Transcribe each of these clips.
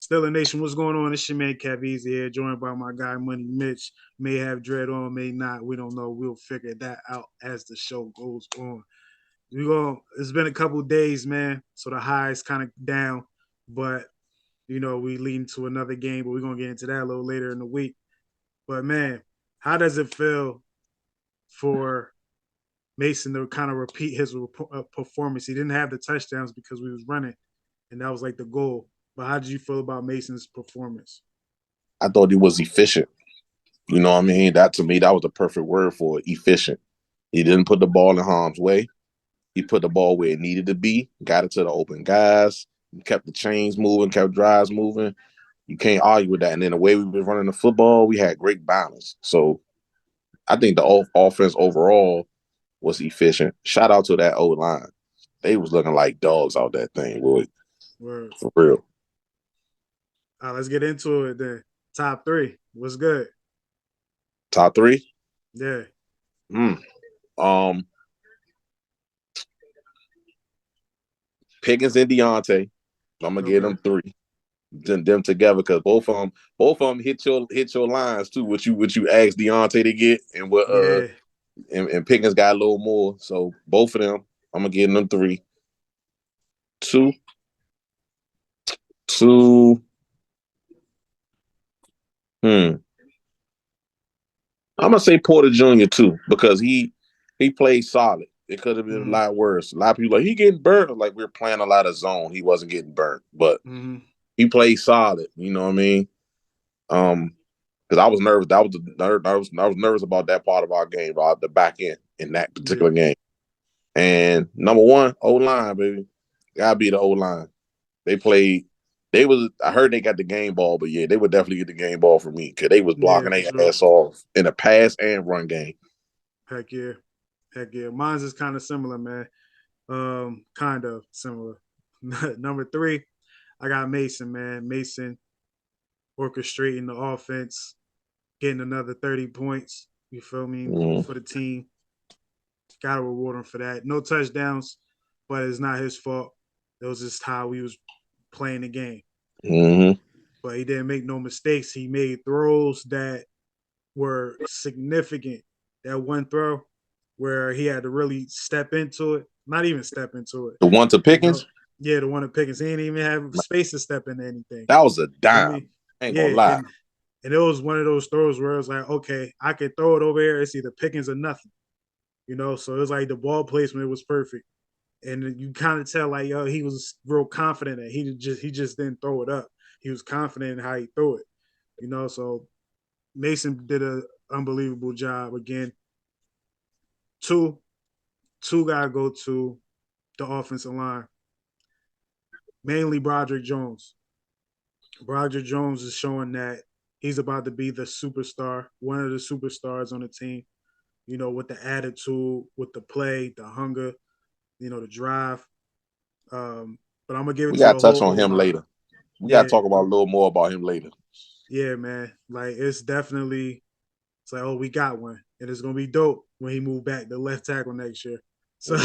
Stellar Nation, what's going on? It's your man KevEZE here, joined by my guy Money Mitch. May have dread on, may not. We don't know. We'll figure that out as the show goes on. It's been a couple of days, man. So the high is kind of down, but we leading to another game. But we're gonna get into that a little later in the week. But man, how does it feel for Mason to kind of repeat his performance? He didn't have the touchdowns because we was running, and that was like the goal. But how did you feel about Mason's performance? I thought he was efficient. You know what I mean? That to me, that was the perfect word for it, efficient. He didn't put the ball in harm's way. He put the ball where it needed to be, got it to the open guys, kept the chains moving, kept drives moving. You can't argue with that. And then the way we were running the football, we had great balance. So I think the offense overall was efficient. Shout out to that old line. They was looking like dogs out that thing, boy. Word. For real. Let's get into it then. Top three. What's good? Top three? Yeah. Pickens and Deontay. I'm gonna give them three. Them together because both of them hit your lines too. What you asked Deontay to get and what and Pickens got a little more. So both of them, I'm gonna give them three. Two. I'm gonna say Porter Jr. too because he played solid. It could have been a lot worse. A lot of people like he getting burnt. Like we're playing a lot of zone. He wasn't getting burnt, but he played solid. You know what I mean? Because I was nervous. I was nervous about that part of our game, about the back end in that particular game. And number one, O line, baby, gotta be the O line. They played. I heard they got the game ball, but yeah, they would definitely get the game ball from me because they was blocking their ass off in the pass and run game. Heck yeah. Mine's is kind of similar, man. Kind of similar. Number three, I got Mason, man. Mason orchestrating the offense, getting another 30 points. You feel me? For the team. Got to reward him for that. No touchdowns, but it's not his fault. It was just how he was playing the game. But he didn't make no mistakes. He made throws that were significant. That one throw where he had to really step into it. Not even step into it. The one to Pickens? Yeah, the one to Pickens. He didn't even have space to step into anything. That was a dime. Ain't gonna lie. And it was one of those throws where it was like, okay, I could throw it over here. It's either Pickens or nothing. So it was like the ball placement was perfect. And you kind of tell like, he was real confident that he just didn't throw it up. He was confident in how he threw it. So Mason did an unbelievable job again. Two gotta go to the offensive line. Mainly Broderick Jones. Broderick Jones is showing that he's about to be the superstar, one of the superstars on the team. With the attitude, with the play, the hunger, the drive. But I'm gonna give it. We gotta touch on him later. We gotta talk about a little more about him later. Yeah, man. Like it's like, oh, we got one, and it's gonna be dope when he moved back to left tackle next year. So,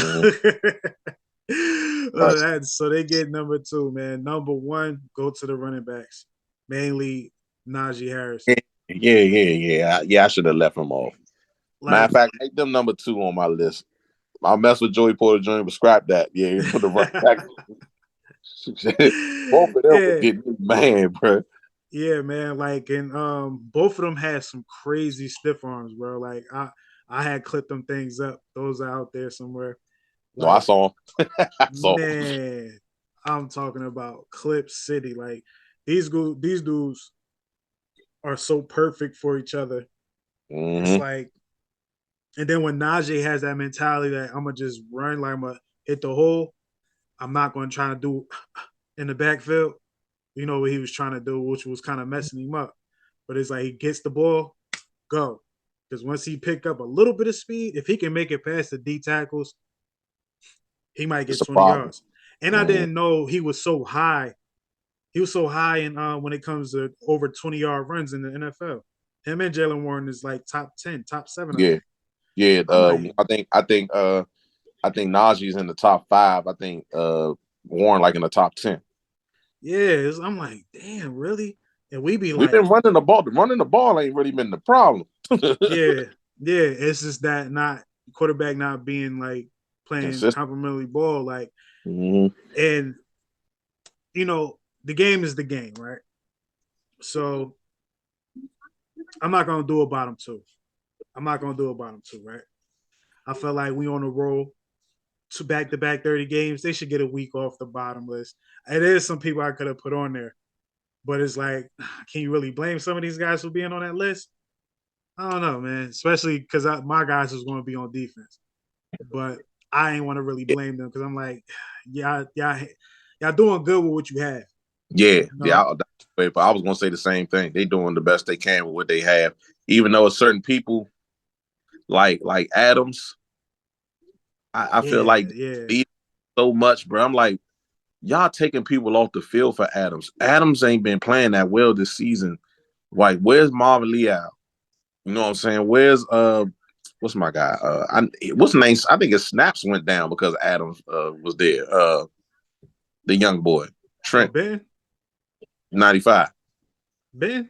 so they get number two, man. Number one, go to the running backs, mainly Najee Harris. Yeah. I should have left him off. Matter of fact, make them number two on my list. I'll mess with Joey Porter Jr., but scrap that. Yeah, put the right back. Both of them were getting me mad, bro. Yeah, man. And both of them had some crazy stiff arms, bro. Like I had clipped them things up. Those are out there somewhere. No, I saw them. Man, I'm talking about Clip City. Like these dudes are so perfect for each other. It's like, and then when Najee has that mentality that I'm gonna just run, like I'm gonna hit the hole, I'm not gonna try to do in the backfield. What he was trying to do, which was kind of messing him up. But it's like he gets the ball, go. Because once he pick up a little bit of speed, if he can make it past the D tackles, he might get 20 yards. And I didn't know he was so high. He was so high in when it comes to over 20-yard runs in the NFL. Him and Jalen Warren is like top 10, top 7. Yeah. I think Najee's in the top 5. I think Warren like in the top 10. Yeah, I'm like, damn, really? And we be We've like, been running the ball. Running the ball ain't really been the problem. yeah, yeah. It's just that not quarterback not being like playing Consistent. complimentary ball, like, Mm-hmm. and the game is the game, right? So I'm not gonna do a bottom two. I'm not gonna do a bottom two, right? I feel like we on a roll. Two back-to-back 30 games. They should get a week off the bottom list. And there's some people I could have put on there, but it's like, can you really blame some of these guys for being on that list? I don't know, man. Especially because my guys was going to be on defense, but I ain't want to really blame them because I'm like, y'all doing good with what you have. Yeah, You yeah. know? But I was gonna say the same thing. They doing the best they can with what they have, even though certain people like Adams, I feel Yeah, like yeah, they so much, bro. I'm like, y'all taking people off the field for Adams. Adams ain't been playing that well this season. Like, where's Marvin Lee out? You know what I'm saying? Where's what's my guy? What's the name? I think his snaps went down because Adams was there. The young boy, Oh, Trent, Ben, 95. Ben.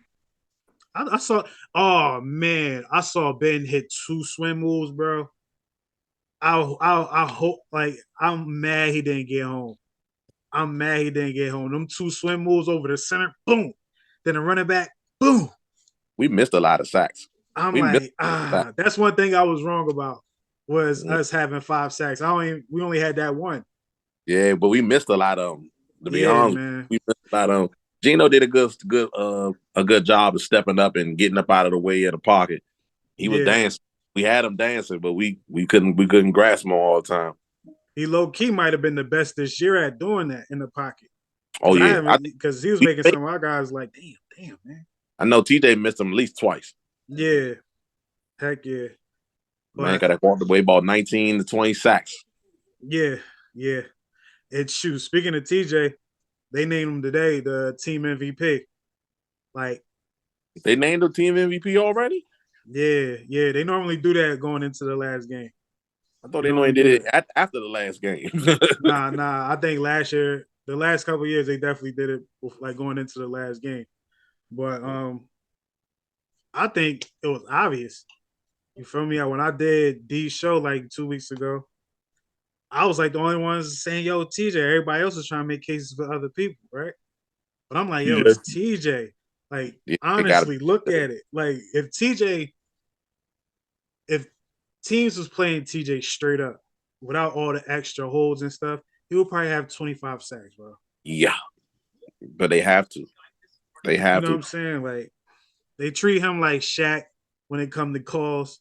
I saw. Oh man, I saw Ben hit two swim moves, bro. I hope like I'm mad he didn't get home. I'm mad he didn't get home. Them two swim moves over the center, boom. Then the running back, boom. We missed a lot of sacks. I'm We missed like, a lot. that's one thing I was wrong about was Mm. us having 5 sacks. We only had that one. Yeah, but we missed a lot of them. To be Yeah, honest, man. we missed a lot of them. Gino did a good job of stepping up and getting up out of the way of the pocket. He was Yeah. dancing. We had him dancing, but we couldn't grasp him all the time. He low key might have been the best this year at doing that in the pocket. Oh Cause I yeah, haven't because he was we, making some of our guys like, damn, man. I know TJ missed him at least twice. Yeah. Heck yeah. Man, But got to walk away about 19 to 20 sacks. yeah, yeah. And shoot, speaking of TJ, they named him today the team MVP. Like, They named the team MVP already. yeah, yeah. They normally do that going into the last game. I thought They they normally normally did do it that. after the last game. Nah. I think last year, the last couple years, they definitely did it like going into the last game. But I think it was obvious. You feel me? When I did D's show like 2 weeks ago, I was like the only ones saying, "Yo, TJ." Everybody else was trying to make cases for other people, right? But I'm like, "Yo, Yeah, it's TJ." Like, they got honestly, look to. at it. Like, if teams was playing TJ straight up without all the extra holds and stuff, he would probably have 25 sacks, bro. Yeah, but they have to. They You have know what to. I'm saying? Like, they treat him like Shaq when it comes to calls.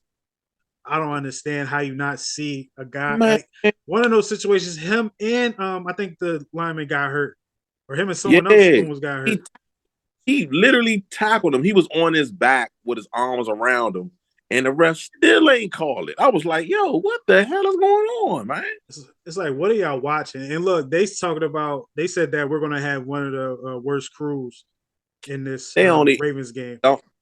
I don't understand how you not see a guy Man, like one of those situations. Him and I think the lineman got hurt, or him and yeah, someone else almost got he hurt. he literally tackled him. He was on his back with his arms around him, and the ref still ain't called it. I was like, "Yo, what the hell is going on, man?" It's like, what are y'all watching? And look, they talking about. They said that we're gonna have one of the worst crews in this They only Ravens game.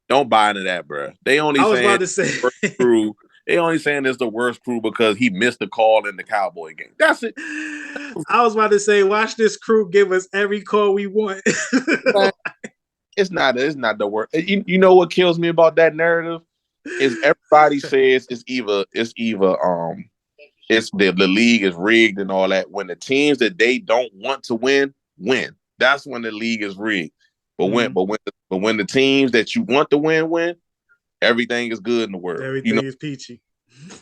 don't buy into that, bro. They only I was saying about to say. worst crew. They only saying it's the worst crew because he missed the call in the Cowboy game. That's it. I was about to say, watch this crew give us every call we want. Man, it's not. It's not the worst. You know what kills me about that narrative is everybody says it's the league is rigged and all that. When the teams that they don't want to win, that's when the league is rigged. But when Mm-hmm. when the teams that you want to win, everything is good in the world. You know, Everything is peachy.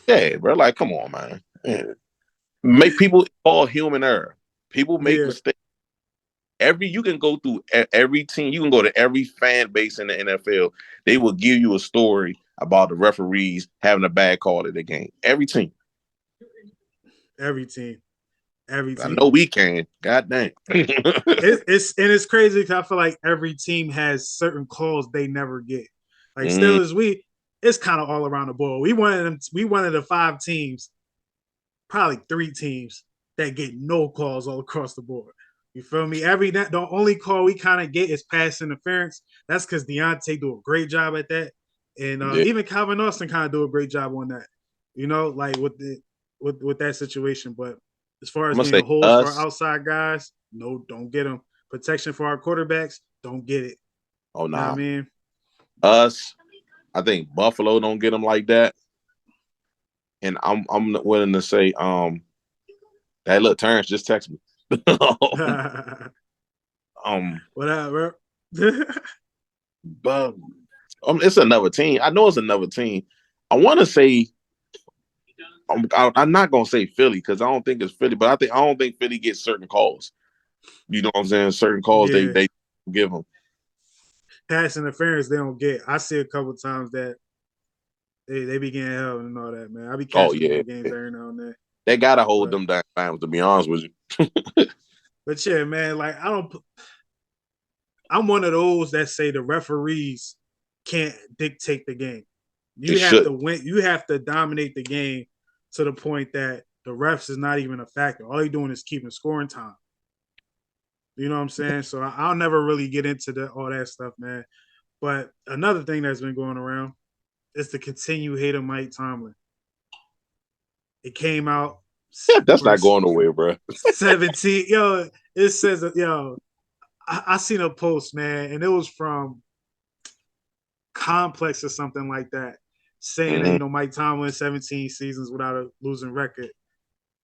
yeah, bro. Like, come on, man. Yeah. Make people all human error. People make Yeah, mistakes. You can go through every team. You can go to every fan base in the NFL. They will give you a story about the referees having a bad call at the game. Every team. every team, every I know team. we can. God damn. It's crazy because I feel like every team has certain calls they never get. Like Mm, still as it's kind of all around the board. We wanted them. We wanted the 5 teams, probably 3 teams that get no calls all across the board. You feel me? The only call we kind of get is pass interference. That's because Deontay do a great job at that, and yeah. even Calvin Austin kind of do a great job on that. You know, like with that situation. But as far I'm as gonna getting say holds for us. outside guys, no, don't get them. protection for our quarterbacks, don't get it. Oh You know what I nah. mean? Us, I think Buffalo don't get them like that. And I'm willing to say, hey, look, Terrence just text me. Whatever. But it's another team. I know it's another team. I want to say I'm not gonna say Philly because I don't think it's Philly, but I don't think Philly gets certain calls. You know what I'm saying? Certain calls Yeah. they give them. Pass interference they don't get. I see a couple times that they be getting held and all that, man. I be Oh catching yeah, couple games every now and then. they gotta hold But them down. To be honest with you, yeah, man, like I'm one of those that say the referees can't dictate the game. they You have should. to win, you have to dominate the game to the point that the refs is not even a factor. All they doing is keeping scoring time. You know what I'm saying? So I'll never really get into all that stuff, man. But another thing that's been going around is the continued hate of Mike Tomlin. It came out Yeah, that's for not going nowhere, bro. 17. Yo, it says, yo, I seen a post, man, and it was from Complex or something like that, saying that, Mm-hmm. Mike Tomlin 17 seasons without a losing record.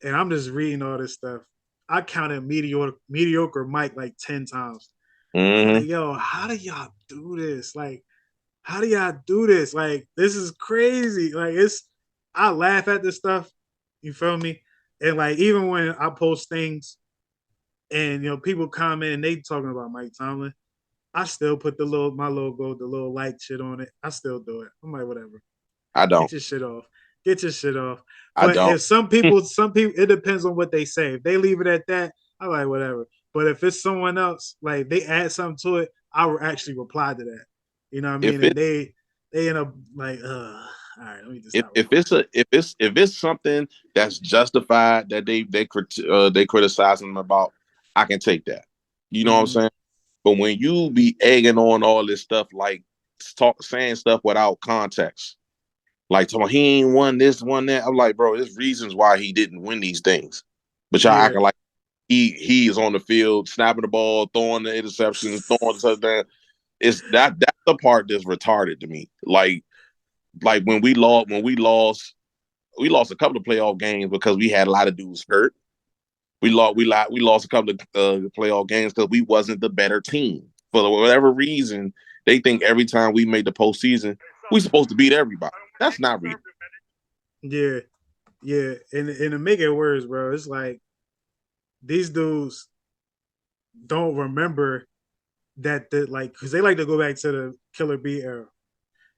And I'm just reading all this stuff. I counted mediocre Mike like 10 times. Mm-hmm. Like, yo, how do y'all do this? Like, how do y'all do this? Like, this is crazy. Like, I laugh at this stuff. You feel me? And like, even when I post things and people comment and they talking about Mike Tomlin, I still put my logo, the little like shit on it. I still do it. I'm like, whatever. I don't. Get your shit off. Get your shit off. I But don't. if some people, it depends on what they say. If they leave it at that, I'm like, whatever. But if it's someone else, like they add something to it, I will actually reply to that. You know what I mean? If And it they end up like, all right, let me just if, stop if replying. it's a if it's something that's justified that they criticize him about, I can take that. You know what I'm Mm-hmm. saying? But when you be egging on all this stuff, like saying stuff without context, like he ain't won this, won that, I'm like, bro, there's reasons why he didn't win these things. But y'all Yeah. acting like he is on the field, snapping the ball, throwing the interception, throwing the touchdown. It's that's the part that's retarded to me. Like we lost a couple of playoff games because we had a lot of dudes hurt. We lost a couple of playoff games because we wasn't the better team. For whatever reason, they think every time we make the postseason, we supposed to beat everybody. That's not real. Yeah. Yeah. And to make it worse, bro, it's like these dudes don't remember that because they like to go back to the Killer B era.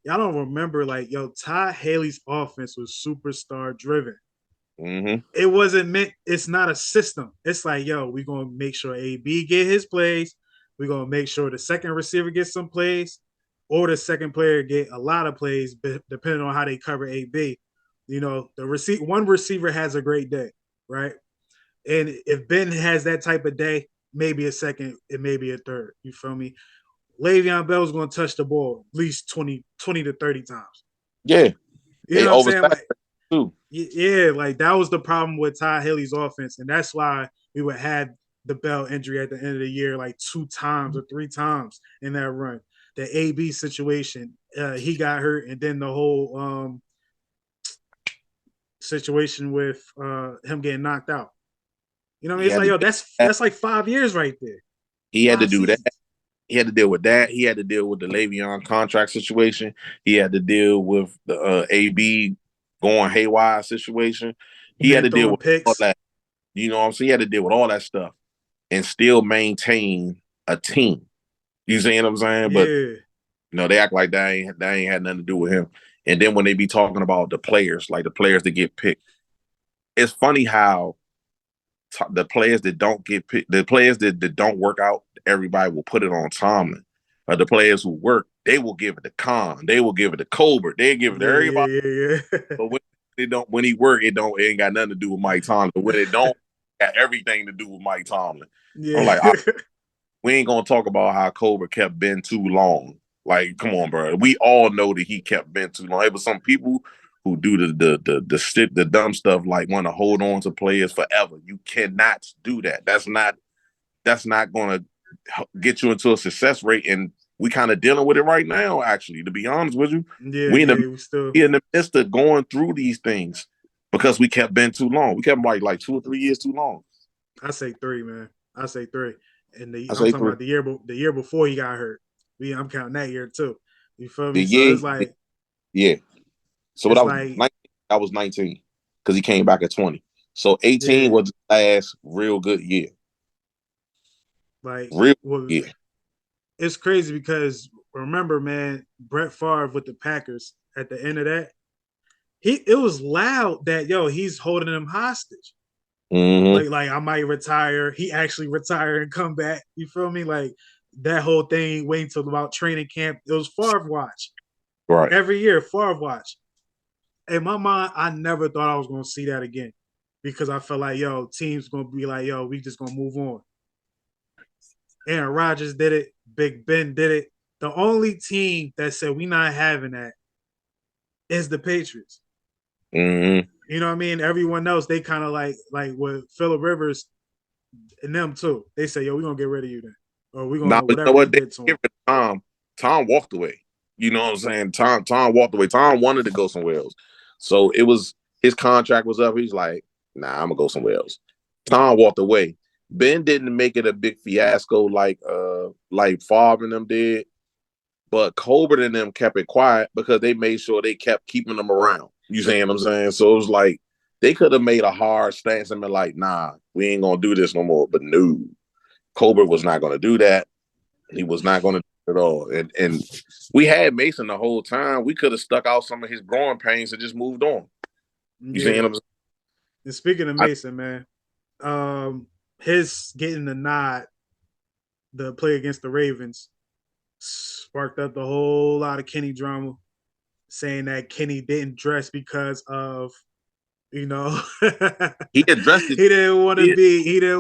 Y'all don't remember like Todd Haley's offense was superstar driven. Mm-hmm. It wasn't meant. It's not a system. It's like we're gonna make sure AB get his plays. We're gonna make sure the second receiver gets some plays, or the second player get a lot of plays, depending on how they cover AB. One receiver has a great day, right? And if Ben has that type of day, maybe a second, it may be a third. You feel me? Le'Veon Bell's going to touch the ball at least 20 to 30 times. Yeah, You they know what I'm saying? oversat Like, too. yeah, like that was the problem with Todd Haley's offense. And that's why we would have the Bell injury at the end of the year like 2 times or 3 times in that run. The AB situation, he got hurt. And then the whole situation with him getting knocked out. You know what I mean? He It's had like, to yo, deal with that. that's like 5 years right there. He had to 5 do that. seasons. He had to deal with that. He had to deal with the Le'Veon contract situation. He had to deal with the AB going haywire situation. He had Ben to deal throwing with all picks. that. You know what I'm saying? He had to deal with all that stuff and still maintain a team. You see what I'm saying? But Yeah. they act like that ain't had nothing to do with him. And then when they be talking about the players, like the players that get picked, it's funny how the players that don't get picked, the players that don't work out, everybody will put it on Tomlin. The players who work, they will give it to Khan, they will give it to Colbert, they give it to Yeah, everybody. yeah, yeah. But when he work, it ain't got nothing to do with Mike Tomlin. But when it don't, it got everything to do with Mike Tomlin. I'm Yeah. like, we ain't gonna talk about how Colbert kept Ben too long. Like, come on, bro. We all know that he kept Ben too long. It was some people who do the dumb stuff, like want to hold on to players forever. You cannot do that. That's not gonna get you into a success rate. And we kind of dealing with it right now, actually, to be honest with you. Yeah, We we in the midst of going through these things because we kept been too long. We kept like 2 or 3 years too long. I say 3, man. I say 3. And I I'm say talking 3. about the year before he got hurt. I'm counting that year too. You feel The me? So year, it's like yeah. So what it's like I was 19 because he came back at 20. So 18 yeah, was the last real good year. like Real well, year. it's crazy because remember, man, Brett Favre with the Packers at the end of that, it was loud that he's holding them hostage. Mm-hmm. Like I might retire. He actually retire and come back. You feel me? Like that whole thing. Waiting till about training camp. It was Favre watch Right. every year. Favre watch. In my mind, I never thought I was gonna see that again because I felt like teams gonna be like we just gonna move on. Aaron Rodgers did it. Big Ben did it. The only team that said we not having that is the Patriots. Mm-hmm. You know what I mean? Everyone else, they kind of like with Phillip Rivers and them too. They say, we're gonna get rid of you then. Or we're Now gonna you know whatever they what they did to him. give it to Tom. Tom walked away. You know what I'm saying? Tom walked away. Tom wanted to go somewhere else. So it was his contract was up. He's like, nah, I'm gonna go somewhere else. Tom walked away. Ben didn't make it a big fiasco like Favre and them did, but Colbert and them kept it quiet because they made sure they kept keeping them around. You see what I'm saying? So it was like they could have made a hard stance and been like, nah, we ain't gonna do this no more. But no, Colbert was not gonna do that. He was not gonna do it at all. And we had Mason the whole time. We could have stuck out some of his growing pains and just moved on. You see Yeah. what I'm saying? And speaking of Mason, man, his getting the nod, the play against the Ravens, sparked up the whole lot of Kenny drama, saying that Kenny didn't dress because of you know He addressed it. he didn't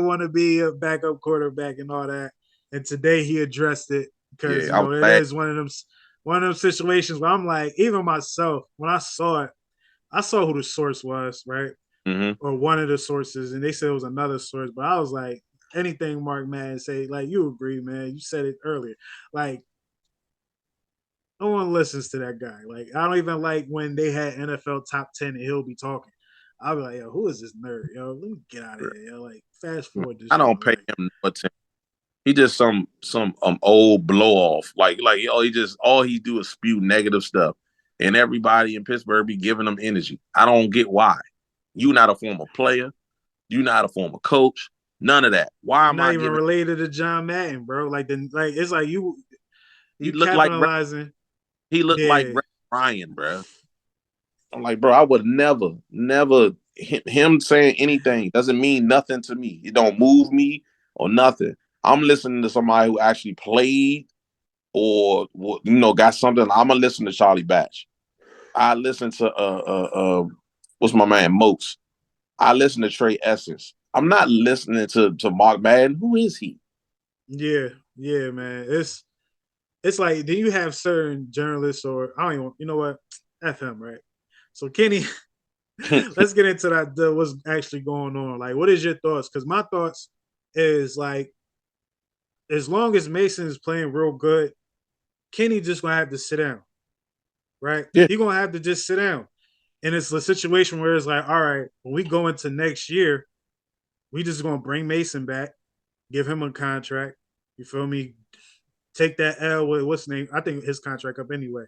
want to be a backup quarterback and all that. And today he addressed it because Yeah, I was it glad. is one of them situations where I'm like, even myself, when I saw it, I saw who the source was, right? Mm-hmm. Or one of the sources, and they said it was another source, but I was like, anything Mark Madden say, like you agree, man. You said it earlier. Like no one listens to that guy. Like I don't even like when they had NFL top 10 and he'll be talking. I'll be like, who is this nerd? Let me get out of here. Like, fast forward this I don't joint. pay Like, him no attention. He just some old blow off. He just all he do is spew negative stuff. And everybody in Pittsburgh be giving him energy. I don't get why. You not a former player. You not a former coach. None of that. Why you're am not I even giving related to John Madden, bro. Like it's like he you looked like capitalizing. he looked like Yeah. Ryan, bro. I'm like, bro, I would never him saying anything doesn't mean nothing to me. It don't move me or nothing. I'm listening to somebody who actually played or got something. I'm gonna listen to Charlie Batch. I listen to what's my man Mokes. I listen to Trey Essence. I'm not listening to Mark Madden. Who is he? Yeah, yeah, man. It's like then you have certain journalists or I don't even you know what? F him, right? So Kenny, let's get into what's actually going on. Like, what is your thoughts? Because my thoughts is like as long as Mason is playing real good, Kenny just gonna have to sit down, right? Yeah. He gonna have to just sit down. And it's a situation where it's like, all right, when we go into next year, we just gonna bring Mason back, give him a contract. You feel me? Take that L with what's name? I think his contract up anyway.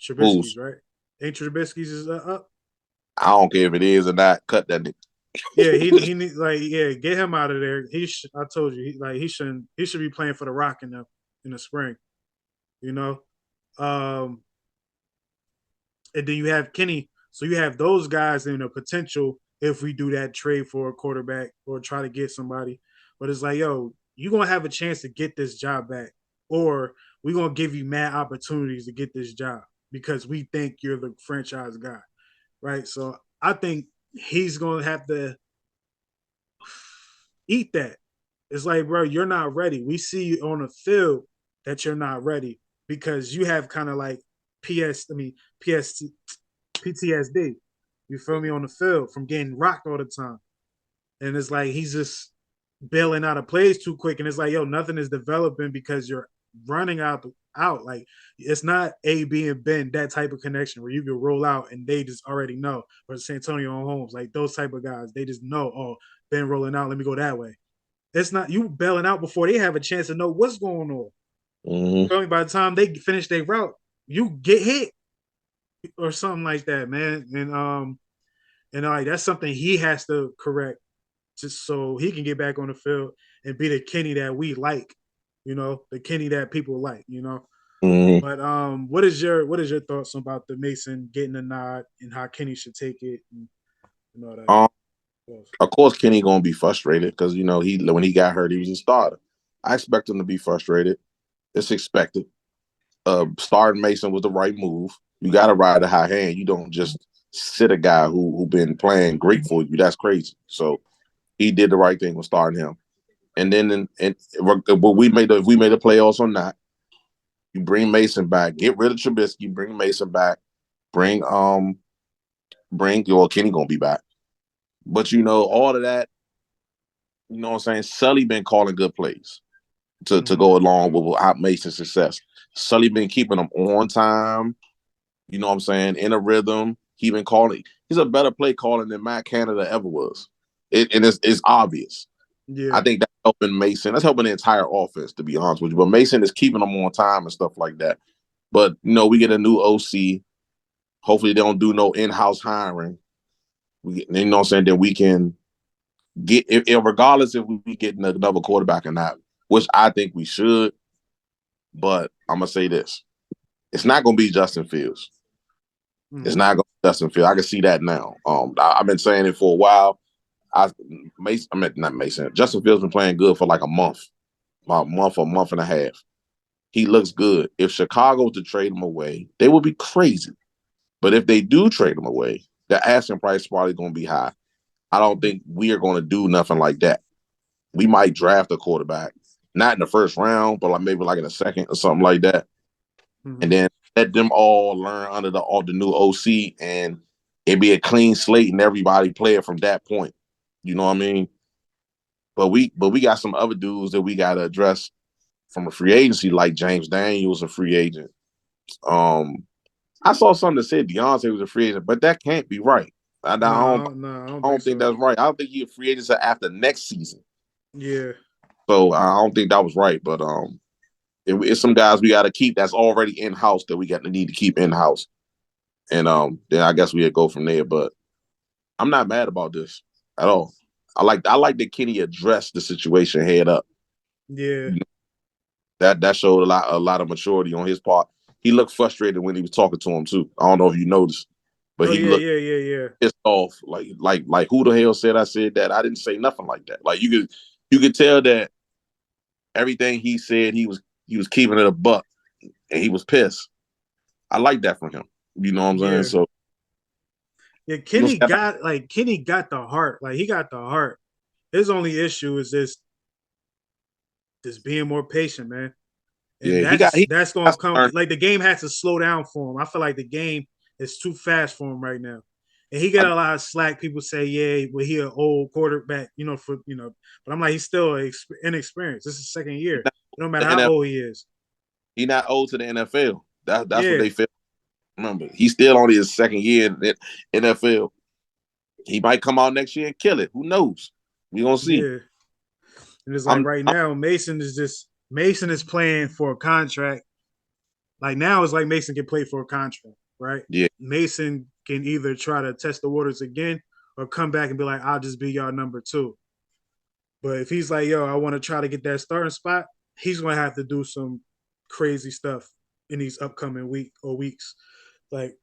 Who's? Trubisky's right. Ain't Trubisky's is up? I don't care if it is or not. Cut that nigga. Yeah, he need like get him out of there. I told you he should be playing for the Rock in the spring. You know, um, and then you have Kenny. So you have those guys in a potential if we do that trade for a quarterback or try to get somebody. But it's like, you're gonna have a chance to get this job back, or we're gonna give you mad opportunities to get this job because we think you're the franchise guy, right? So I think he's gonna have to eat that. It's like, bro, you're not ready. We see you on the field that you're not ready because you have kind of like PS PTSD. You feel me on the field from getting rocked all the time. And it's like he's just bailing out of plays too quick, and it's like, yo, nothing is developing because you're running out. Like it's not A, B, and Ben, that type of connection where you can roll out and they just already know. Or Santonio Holmes, like those type of guys, they just know, oh, Ben rolling out, let me go that way. It's not you bailing out before they have a chance to know what's going on. Mm-hmm. Feel me? By the time they finish their route, you get hit or something like that, man. And like that's something he has to correct just so he can get back on the field and be the Kenny that we like, the Kenny that people like, Mm-hmm. But what is your thoughts about the Mason getting the nod and how Kenny should take it and all that? Um, of course, Kenny gonna be frustrated because he when he got hurt, he was a starter. I expect him to be frustrated. It's expected. Starting Mason was the right move. You got to ride a high hand. You don't just sit a guy who been playing great for you. That's crazy. So he did the right thing with starting him. And then we made the playoffs or not, you bring Mason back, get rid of Trubisky, bring Mason back, bring your Kenny gonna be back. But all of that, you know what I'm saying? Sully been calling good plays to go along with Mason's success. Sully been keeping them on time. You know what I'm saying? In a rhythm. He been calling. He's a better play calling than Matt Canada ever was. And it's obvious. Yeah. I think that's helping Mason. That's helping the entire offense, to be honest with you. But Mason is keeping them on time and stuff like that. But we get a new OC. Hopefully they don't do no in-house hiring. You know what I'm saying? Then we can get regardless if we get another quarterback or not, which I think we should. But I'm gonna say this: it's not gonna be Justin Fields. It's not gonna be Justin Fields. I can see that now. I've been saying it for a while. Not Mason. Justin Fields been playing good for like a month, about a month and a half. He looks good. If Chicago to trade him away, they would be crazy. But if they do trade him away, the asking price is probably going to be high. I don't think we are going to do nothing like that. We might draft a quarterback, not in the first round, but maybe in the second or something like that, and then let them all learn under the new OC, and it be a clean slate, and everybody play it from that point. You know what I mean? But we got some other dudes that we got to address from a free agency, like James Daniels, a free agent. I saw something that said Deontay was a free agent, but that can't be right. I I don't think think so. that's right. I don't think he's a free agent after next season. Yeah. So I don't think that was right. But it's some guys we got to keep that's already in house that we got to need to keep in house, and then I guess we'll go from there. But I'm not mad about this at all. I like that Kenny addressed the situation head up. Yeah. That showed a lot of maturity on his part. He looked frustrated when he was talking to him too. I don't know if you noticed, but Oh he yeah, looked yeah. pissed off. Like who the hell said I said that? I didn't say nothing like that. Like you could tell that everything he said he was keeping it a buck and he was pissed. I like that from him. You know what I'm saying? Yeah. So Yeah, you Kenny got the heart. Like he got the heart. His only issue is just being more patient, man. And yeah, that's got gonna to come learn. like the game has to slow down for him. I feel like the game is too fast for him right now. And he I, get a lot of slack. People say, yeah, well, he an old quarterback, but I'm like, he's still inexperienced. This is second year. It don't matter how old he is. he not old to the NFL. That's what Yeah, they feel. Remember, he's still only his second year in the NFL. He might come out next year and kill it. Who knows? We gonna see. yeah. And it's like right I'm now, Mason is playing for a contract. Like now, it's like Mason can play for a contract, right? yeah. Mason can either try to test the waters again or come back and be like, I'll just be y'all number two. But if he's like, yo, I want to try to get that starting spot, he's gonna have to do some crazy stuff in these upcoming weeks. Like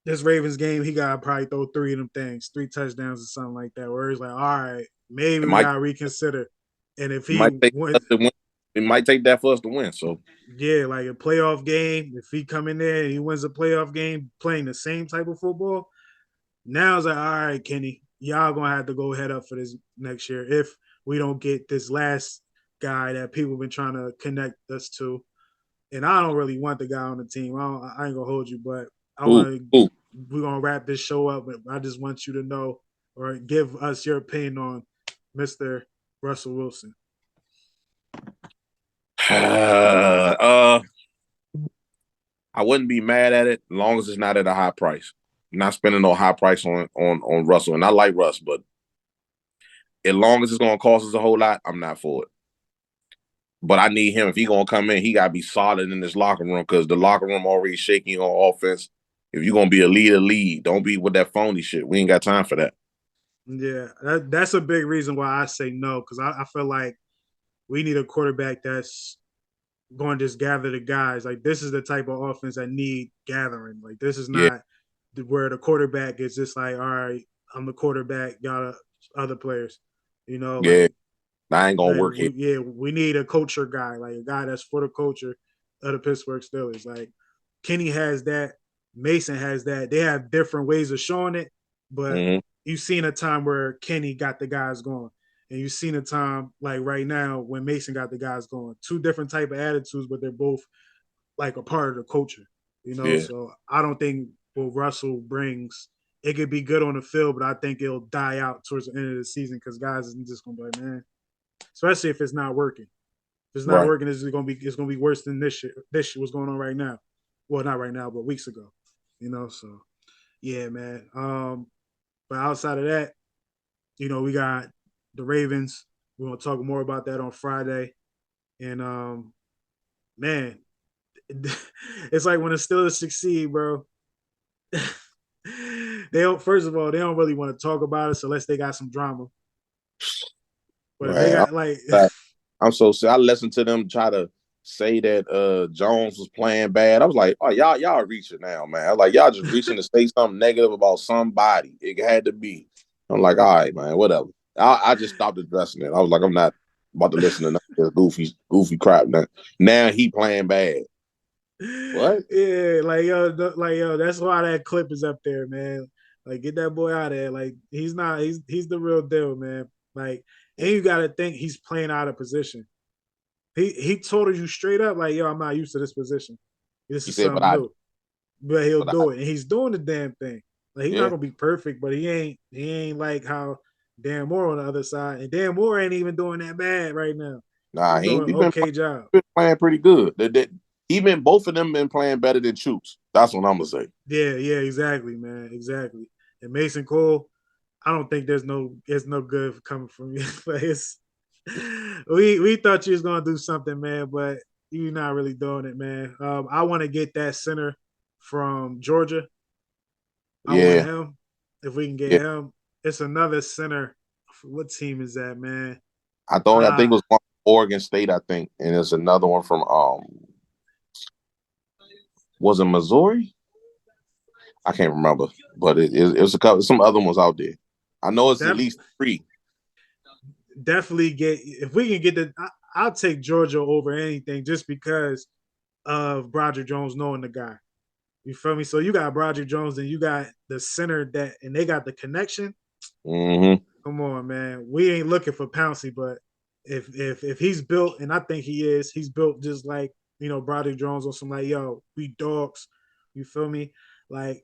this Ravens game, he gotta probably throw three of them things, 3 touchdowns or something like that. Where he's like, all right, maybe It we might gotta reconsider. And if it he might take us wins, to win. It might take that for us to win. So yeah, like a playoff game, if he come in there and he wins a playoff game playing the same type of football, now it's like, all right, Kenny, y'all gonna have to go head up for this next year if we don't get this last guy that people been trying to connect us to. And I don't really want the guy on the team. I ain't gonna hold you, but I ooh, want to. ooh. We're gonna wrap this show up, but I just want you to know or give us your opinion on Mister. Russell Wilson. I wouldn't be mad at it as long as it's not at a high price. I'm not spending no high price on Russell, and I like Russ, but as long as it's gonna cost us a whole lot, I'm not for it. But I need him. If he gonna come in, he gotta be solid in this locker room because the locker room already shaking on offense. If you're gonna be a leader, lead. Don't be with that phony shit. We ain't got time for that. Yeah, that's a big reason why I say no, because I feel like we need a quarterback that's going to just gather the guys. Like this is the type of offense that need gathering. Like this is Yeah, not where the quarterback is just like, all right, I'm the quarterback, y'all other players. You know, yeah. I ain't gonna work here. we need a culture guy, like a guy that's for the culture of the Pittsburgh Steelers. Like Kenny has that, Mason has that. They have different ways of showing it, but you've seen a time where Kenny got the guys going. And you've seen a time like right now when Mason got the guys going. Two different type of attitudes, but they're both like a part of the culture, you know. Yeah, So I don't think what Russell brings, it could be good on the field, but I think it'll die out towards the end of the season because guys is just gonna be like, man, especially if it's not working. If it's not right. working, it's gonna be worse than this shit. This shit was going on right now. Well, not right now, but weeks ago. You know, so yeah, man. But outside of that, you know, we got the Ravens. We're gonna talk more about that on Friday. And man, it's like when the Steelers succeed, bro. They don't. First of all, they don't really want to talk about it unless they got some drama. But if they Man, got like, I'm so sad. I listened to them try to say that Jones was playing bad. I was like, oh, y'all reaching now, man. I was like, y'all just reaching to say something negative about somebody. It had to be. I'm like, all right, man, whatever. I just stopped addressing it. I was like, I'm not about to listen to this goofy crap. Now he playing bad. What? yeah, like yo, that's why that clip is up there, man. Like, get that boy out of there. Like, he's not. He's the real deal, man. Like, and you got to think he's playing out of position. He told you straight up, like, yo, I'm not used to this position. This He is said, something new. But he'll but I, do it, and he's doing the damn thing. Like, he's not yeah. gonna be perfect, but he ain't like how Dan Moore on the other side, and Dan Moore ain't even doing that bad right now. Nah, He's doing an he been okay job. playing pretty good. Even both of them been playing better than Chooks. That's what I'm gonna say. Yeah, exactly, man, exactly. And Mason Cole, I don't think there's no good coming from you. But we thought you was gonna do something, man, but you're not really doing it, man. I want to get that center from Georgia. I want Yeah, him. If we can get yeah. him, it's another center. What team is that, man? I think it was one from Oregon State, I think, and there's another one from was it Missouri? I can't remember, but it was a couple some other ones out there. I know it's at Def, least three. definitely get if we can get the. I'll take Georgia over anything just because of Broderick Jones knowing the guy. You feel me? So you got Broderick Jones and you got the center that, and they got the connection. Mm-hmm. Come on, man. We ain't looking for Pouncey, but if he's built, and I think he is, he's built just like Broderick Jones on some like, yo, we dogs. You feel me? Like,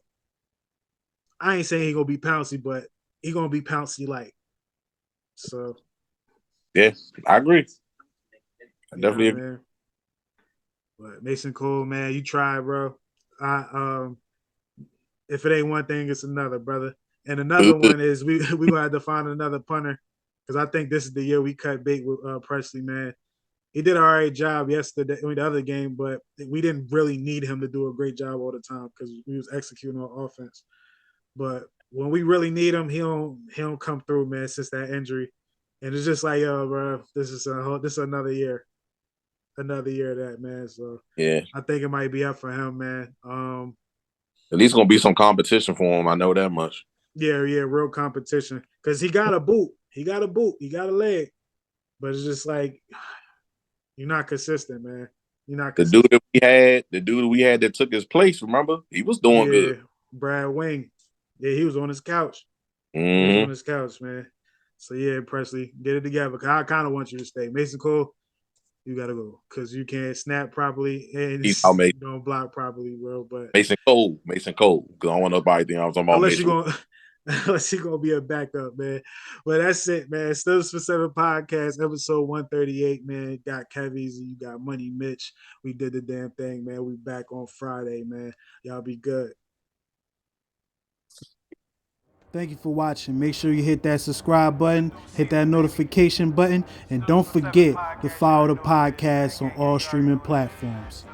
I ain't saying he gonna be Pouncey, but he gonna be Pouncey like. So Yeah, I agree. I yeah, definitely agree. man. But Mason Cole, man, you try, bro. I if it ain't one thing, it's another, brother. And another one is we gonna have to find another punter because I think this is the year we cut bait with Presley, man. He did an all right job yesterday, the other game, but we didn't really need him to do a great job all the time because we was executing on offense. But when we really need him, he don't come through, man. Since that injury, and it's just like, yo, bro, this is another year of that, man. So Yeah, I think it might be up for him, man. at least gonna be some competition for him. I know that much. Yeah, real competition because he got a boot, he got a leg, but it's just like you're not consistent, man. You're not consistent. The dude we had that took his place. Remember, he was doing Yeah, good. Brad Wing. Yeah, he was on his couch. He was on Mm-hmm. his couch, man. So yeah, Presley, get it together. I kind of want you to stay. Mason Cole, you gotta go because you can't snap properly and He's out you don't block properly, bro. But Mason Cole. Because I don't want nobody think I was talking about unless you're Mason. going, Unless he gonna be a backup, man. But that's it, man. Still for Seven Podcast, episode 138, man. Got KevEZE, you got Money Mitch. We did the damn thing, man. We back on Friday, man. Y'all be good. Thank you for watching. Make sure you hit that subscribe button, hit that notification button, and don't forget to follow the podcast on all streaming platforms.